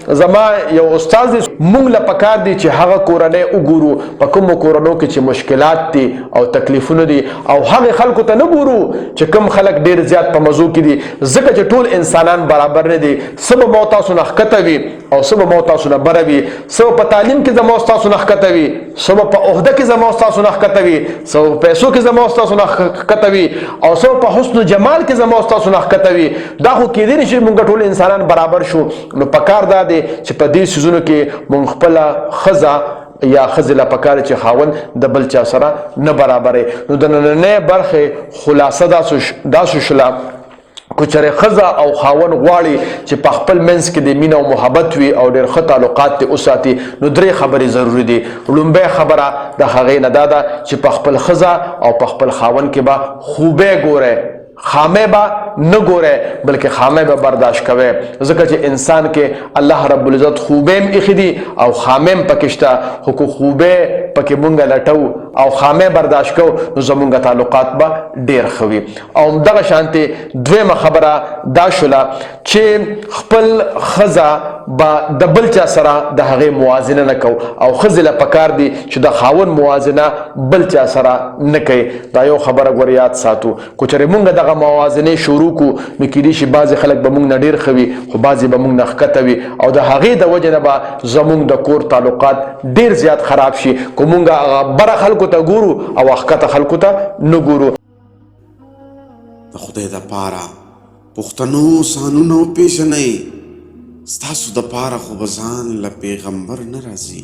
زما یو استاد دی مونږ له پکار دی چې هغه کورنۍ وګورو په کومو کورنو کې چې مشکلات دي او تکلیفونه دي او هغه خلکو ته نه ګورو چې کوم خلک ډیر زیات په مزو کې دي ځکه چې ټول انسانان برابر نه دي سبب مو تاسو نه ښکته وي او سبب مو تاسو نه بره وي سبب په تعلیم کې زموږ تاسو نه ښکته وي سبب په عہده کې زموږ تاسو نه ښکته وي سبب په پیسو کې زموږ تاسو نه ښکته وي او سبب په حسن و جمال کې زموږ تاسو نه ښکته وي دا خو کېدای نشي مونږ ټول انسانان برابر شو نو پکار دا دی چې په دې سيزونو کې مونږ خپله ښځه یا ښځې له پکار چې خاوند د بل چا سره نه برابرې نو د نننۍ برخې خلاصه داسو شله کو چرې ښځه او خاوند غواړي چې په خپل منځ کې د مینه او محبت وي او ډېر ښه تعلقات دې وساتي نو درې خبرې ضروري دي لومبۍ خبره د هغې نه دا ده چې په خپل ښځه او په خپل خاوند کې به خوبۍ ګورئ خامه با نه ګوره بلکې خامه به برداشت کوي ځکه چې انسان کې الله رب العزت خوبیم اخدي او خامم پکشتا خو خوبه پکې مونږه لټو او خامه برداشت کو نو زمونږه تعلقات به ډیر خوي او دغه شانتي دویمه خبره دا شوله چې خپل خزا با د بل چا سره د هغه موازنه نه کو او خزله پکار دي چې د خاون موازنه بل چا سره نه کوي دا یو خبره غوړیات ساتو کو چرې مونږ دغه موازنه شروع کو نو کېدای شي بعض خلک به مونږ نه ډیر خوي خو بعض به مونږ نه ښکته وي او د هغې د وجې نه به زمونږ د کور تعلقات ډیر زیات خراب شي کو مونږ هغه بره خلکو ته ګورو او ښکته خلکو ته نه ګورو د خدای دپاره پښتنو سانونو پیژنئ ستاسو دپاره خو به ځان له پیغمبر نه راځي